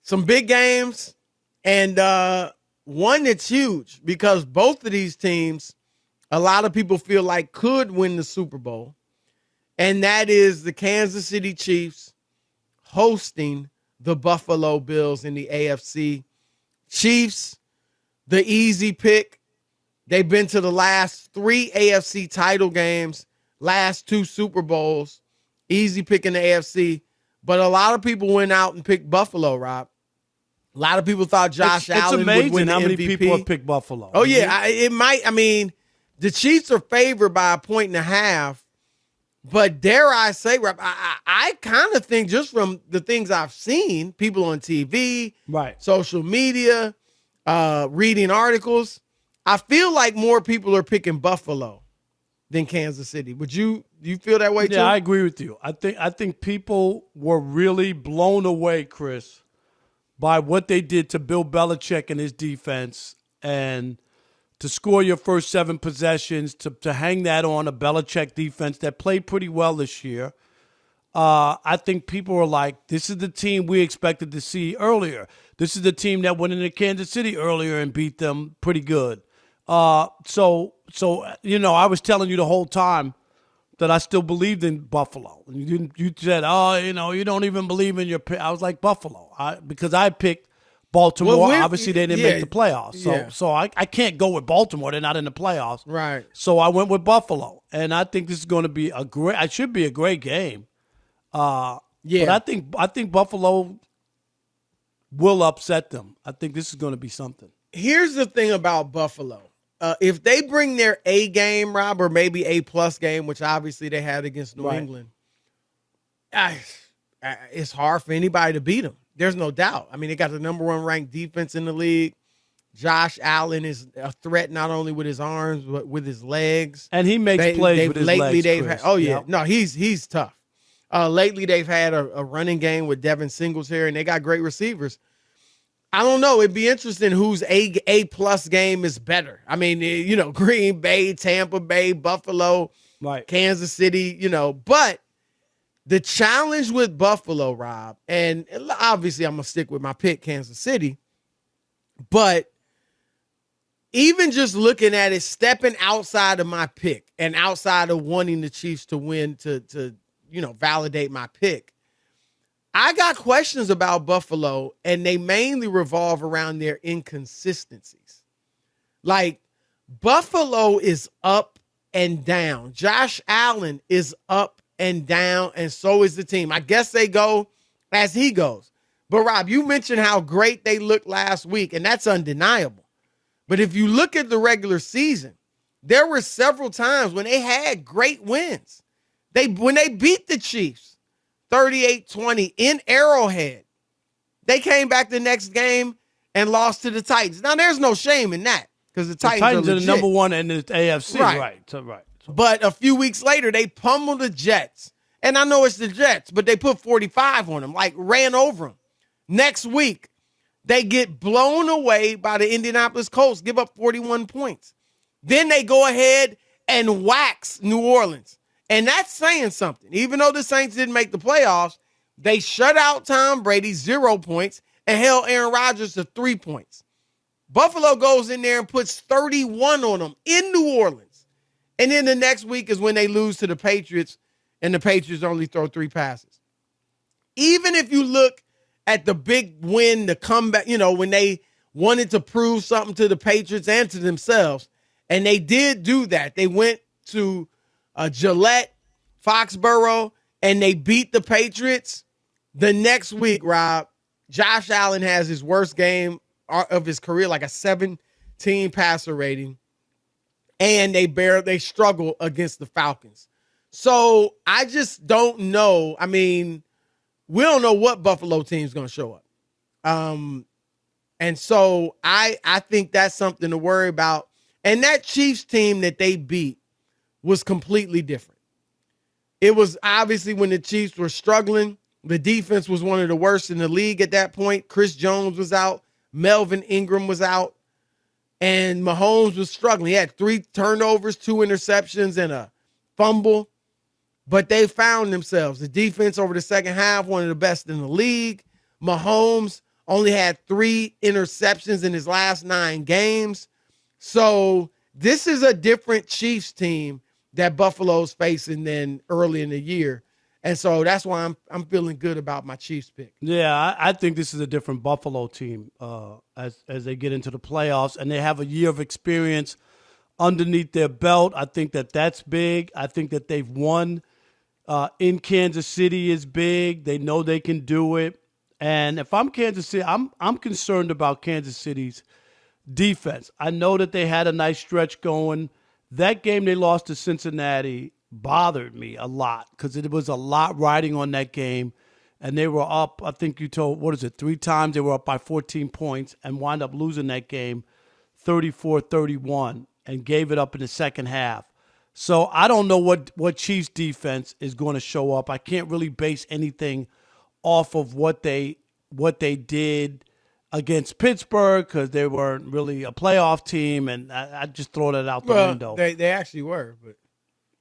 some big games, and one that's huge because both of these teams, a lot of people feel like could win the Super Bowl, and that is the Kansas City Chiefs hosting the Buffalo Bills in the AFC. Chiefs, the easy pick. They've been to the last 3 AFC title games, last 2 Super Bowls. Easy pick in the AFC. But a lot of people went out and picked Buffalo, Rob. A lot of people thought Josh Allen would win the MVP. It's amazing how many people have picked Buffalo. Oh, yeah. It might. I mean, the Chiefs are favored by 1.5. But dare I say, Rob, I kind of think just from the things I've seen, people on TV, right, social media, reading articles, I feel like more people are picking Buffalo than Kansas City. Do you feel that way too? Yeah, I agree with you. I think people were really blown away, Chris, by what they did to Bill Belichick and his defense, and to score your first 7 possessions, to hang that on a Belichick defense that played pretty well this year. I think people are like, this is the team we expected to see earlier. This is the team that went into Kansas City earlier and beat them pretty good. So I was telling you the whole time that I still believed in Buffalo. And you said, you don't even believe in your pick. I was like, Buffalo, because I picked Baltimore. Well, obviously, they didn't make the playoffs. So I can't go with Baltimore. They're not in the playoffs. Right. So I went with Buffalo. And I think this is going to be it should be a great game. But I think Buffalo will upset them. I think this is going to be something. Here's the thing about Buffalo. If they bring their A game, Rob, or maybe A+ game, which obviously they had against New England, it's hard for anybody to beat them. There's no doubt. I mean, they got the number 1 ranked defense in the league. Josh Allen is a threat not only with his arms but with his legs, and he makes plays with his legs. No, he's tough. Lately, they've had a running game with Devin Singletary, and they got great receivers. I don't know. It'd be interesting whose A+ game is better. I mean, Green Bay, Tampa Bay, Buffalo, right, Kansas City, But the challenge with Buffalo, Rob, and obviously I'm going to stick with my pick, Kansas City, but even just looking at it, stepping outside of my pick and outside of wanting the Chiefs to win to validate my pick, I got questions about Buffalo, and they mainly revolve around their inconsistencies. Like, Buffalo is up and down. Josh Allen is up and down, and so is the team. I guess they go as he goes. But, Rob, you mentioned how great they looked last week, and that's undeniable. But if you look at the regular season, there were several times when they had great wins. When they beat the Chiefs 38-20 in Arrowhead, they came back the next game and lost to the Titans. Now, there's no shame in that because the Titans are the number 1 in the AFC. Right. But a few weeks later, they pummeled the Jets. And I know it's the Jets, but they put 45 on them, like ran over them. Next week, they get blown away by the Indianapolis Colts, give up 41 points. Then they go ahead and wax New Orleans. And that's saying something. Even though the Saints didn't make the playoffs, they shut out Tom Brady, 0 points, and held Aaron Rodgers to 3 points. Buffalo goes in there and puts 31 on them in New Orleans. And then the next week is when they lose to the Patriots, and the Patriots only throw 3 passes. Even if you look at the big win, the comeback, when they wanted to prove something to the Patriots and to themselves, and they did do that. They went to Gillette, Foxborough, and they beat the Patriots. The next week, Rob, Josh Allen has his worst game of his career, like a 17 passer rating, and they struggle against the Falcons. So I just don't know. I mean, we don't know what Buffalo team's going to show up. And so I think that's something to worry about. And that Chiefs team that they beat was completely different. It was obviously when the Chiefs were struggling, the defense was one of the worst in the league at that point. Chris Jones was out. Melvin Ingram was out. And Mahomes was struggling. He had 3 turnovers, 2 interceptions, and a fumble. But they found themselves. The defense over the second half, one of the best in the league. Mahomes only had 3 interceptions in his last 9 games. So this is a different Chiefs team that Buffalo's facing than early in the year. And so that's why I'm feeling good about my Chiefs pick. Yeah, I think this is a different Buffalo team as they get into the playoffs, and they have a year of experience underneath their belt. I think that's big. I think that they've won in Kansas City is big. They know they can do it. And if I'm Kansas City, I'm concerned about Kansas City's defense. I know that they had a nice stretch going. That game they lost to Cincinnati bothered me a lot because it was a lot riding on that game. And they were up, I think you told, 3 times they were up by 14 points and wound up losing that game 34-31 and gave it up in the second half. So I don't know what Chiefs defense is going to show up. I can't really base anything off of what they did against Pittsburgh because they weren't really a playoff team, and I just throw that out the window. They actually were, but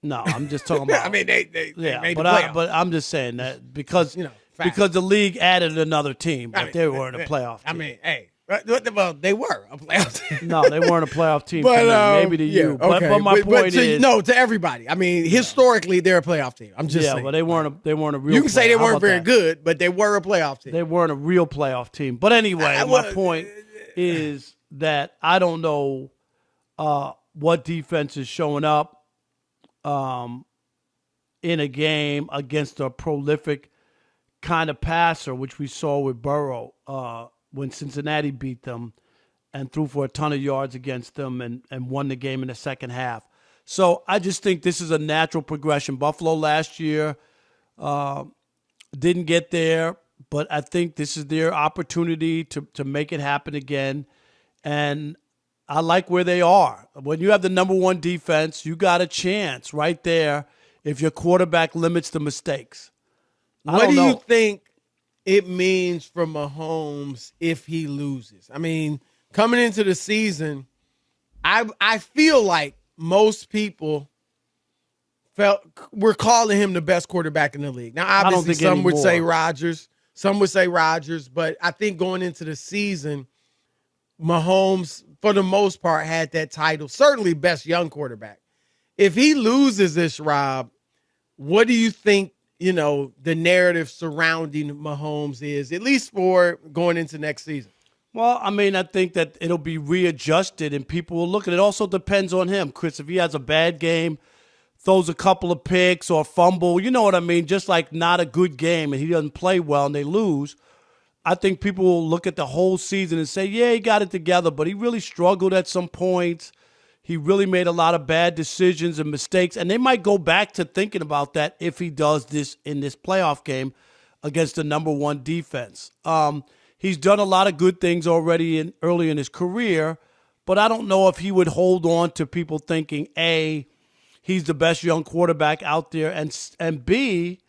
no, I'm just talking about. I mean, they made the playoffs. But I'm just saying that because facts. because the league added another team, but they weren't a playoff team. I mean, hey. Well, they were a playoff team. No, they weren't a playoff team. But, maybe to you. Okay. But my point is, to everybody. I mean, historically, they're a playoff team. I'm just saying. but they weren't a real. You can say they How weren't about very that? good, but they were a playoff team. They weren't a real playoff team. But anyway, my point is that I don't know what defense is showing up in a game against a prolific kind of passer, which we saw with Burrow when Cincinnati beat them and threw for a ton of yards against them and won the game in the second half. So I just think this is a natural progression. Buffalo last year didn't get there, but I think this is their opportunity to make it happen again. And I like where they are. When you have the number 1 defense, you got a chance right there if your quarterback limits the mistakes. What do you think it means for Mahomes if he loses? I mean, coming into the season, I feel like most people we're calling him the best quarterback in the league. Now, obviously, some would say Rodgers. Some would say Rodgers. But I think going into the season, Mahomes, for the most part, had that title. Certainly best young quarterback. If he loses this, Rob, what do you think, the narrative surrounding Mahomes is, at least for going into next season? Well, I mean, I think that it'll be readjusted and people will look at it. It also depends on him, Chris. If he has a bad game, throws a couple of picks or fumble, you know what I mean? Just like not a good game and he doesn't play well and they lose, I think people will look at the whole season and say, yeah, he got it together, but he really struggled at some points. He really made a lot of bad decisions and mistakes, and they might go back to thinking about that if he does this in this playoff game against the number 1 defense. He's done a lot of good things already early in his career, but I don't know if he would hold on to people thinking, A, he's the best young quarterback out there, and B,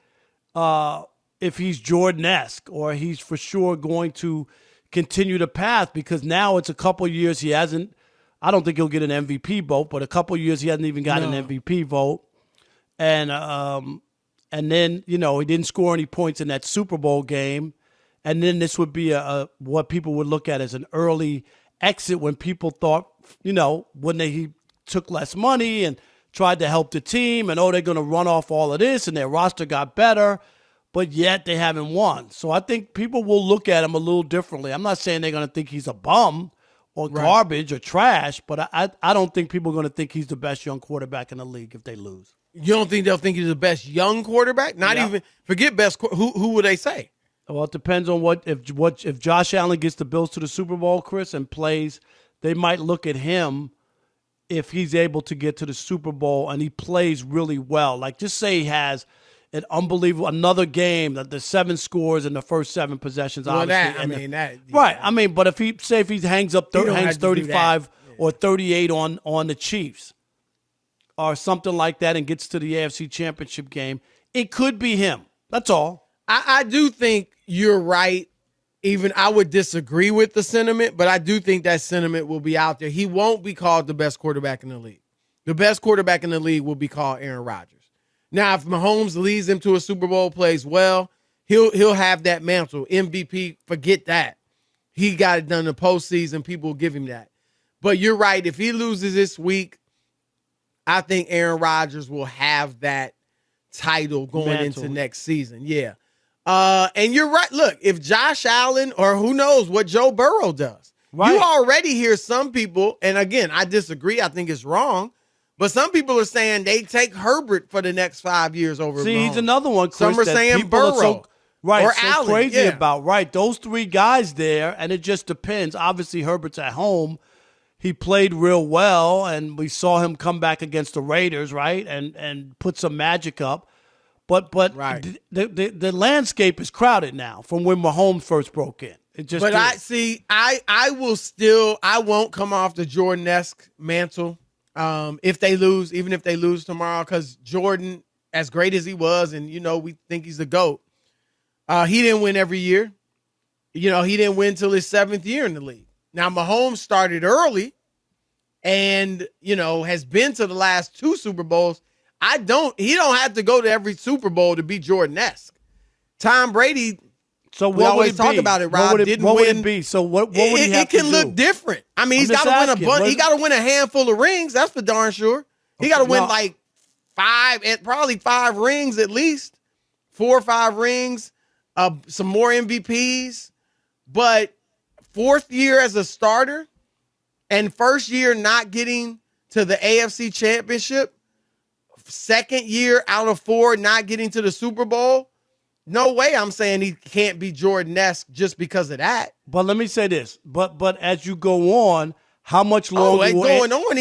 if he's Jordan-esque or he's for sure going to continue the path because now it's a couple years he hasn't. I don't think he'll get an MVP vote, but a couple years he hasn't even got an MVP vote. And then, he didn't score any points in that Super Bowl game. And then this would be what people would look at as an early exit when people thought, when he took less money and tried to help the team and, they're going to run off all of this and their roster got better, but yet they haven't won. So I think people will look at him a little differently. I'm not saying they're going to think he's a bum or garbage or trash, but I don't think people are going to think he's the best young quarterback in the league if they lose. You don't think they'll think he's the best young quarterback? Not even forget best. Who would they say? Well, it depends on if Josh Allen gets the Bills to the Super Bowl, Chris, and plays. They might look at him if he's able to get to the Super Bowl and he plays really well. Like just say he has an unbelievable another game that the 7 scores in the first 7 possessions. Well, obviously, right. I mean, but if he hangs 35 or 38 on the Chiefs or something like that and gets to the AFC Championship game, it could be him. That's all. I do think you're right. Even I would disagree with the sentiment, but I do think that sentiment will be out there. He won't be called the best quarterback in the league. The best quarterback in the league will be called Aaron Rodgers. Now, if Mahomes leads them to a Super Bowl, plays well, he'll have that mantle. MVP, forget that. he got it done in the postseason. People will give him that. But you're right. If he loses this week, I think Aaron Rodgers will have that title going into next season. Yeah. And you're right. Look, if Josh Allen or who knows what Joe Burrow does, you already hear some people, and again, I disagree. I think it's wrong. But some people are saying they take Herbert for the next 5 years over See, Mahomes. he's another one, Chris, some are that saying Burrow. Or so Allen. crazy about. Right, those three guys there, and it just depends. Obviously, Herbert's at home. He played real well, and we saw him come back against the Raiders, right, and put some magic up. But the landscape is crowded now from when Mahomes first broke in. It just but is. I won't come off the Jordan-esque mantle if they lose, even if they lose tomorrow, because Jordan, as great as he was, and we think he's the GOAT, he didn't win every year. He didn't win till his 7th year in the league. Now Mahomes started early, and has been to the last 2 Super Bowls. He don't have to go to every Super Bowl to be Jordan-esque. Tom Brady. So we always talk about it, Rob. What would it be? So what would he have to do? It can look different. I mean, he's got to win a bunch. He got to win a handful of rings. That's for darn sure. He got to win like 5, probably 5 rings at least, 4 or 5 rings, some more MVPs. But 4th year as a starter, and 1st year not getting to the AFC Championship, 2nd year out of 4 not getting to the Super Bowl. No way I'm saying he can't be Jordan-esque just because of that. But let me say this. But as you go on, how much longer he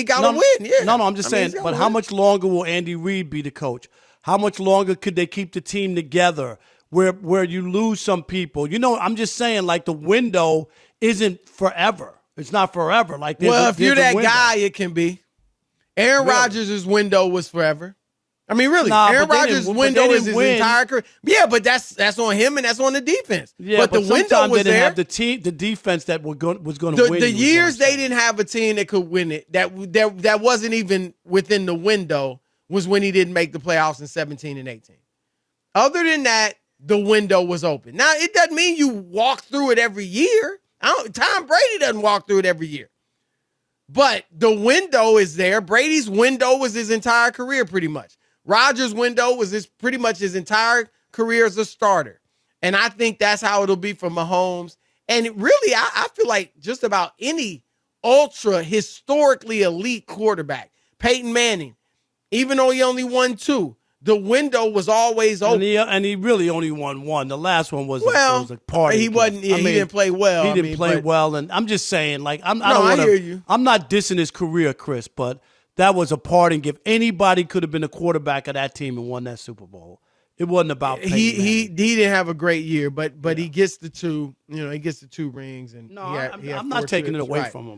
got to win. Yeah. No, I'm just saying, but how much longer will Andy Reid be the coach? How much longer could they keep the team together where you lose some people? I'm just saying, like, the window isn't forever. It's not forever. Like, if you're that guy, it can be. Aaron Rodgers' window was forever. I mean, really, Aaron Rodgers' window is his entire career. Yeah, but that's on him and that's on the defense. Yeah, but the window was there. They didn't have the defense that was going to win. The years they didn't have a team that could win it, that wasn't even within the window, was when he didn't make the playoffs in 17 and 18. Other than that, the window was open. Now, it doesn't mean you walk through it every year. Tom Brady doesn't walk through it every year. But the window is there. Brady's window was his entire career pretty much. Rodgers' window was pretty much his entire career as a starter. And I think that's how it'll be for Mahomes. And really, I feel like just about any ultra historically elite quarterback, Peyton Manning, even though he only won 2, the window was always open. And he really only won 1. The last one was a party. He wasn't. He didn't play well. He didn't play well. And I'm just saying, like, I hear you. I'm not dissing his career, Chris, but that was a parting gift. Anybody could have been the quarterback of that team and won that Super Bowl. It wasn't about Peyton he didn't have a great year, but he gets the 2. He gets the 2 rings, and I'm not taking it away from him.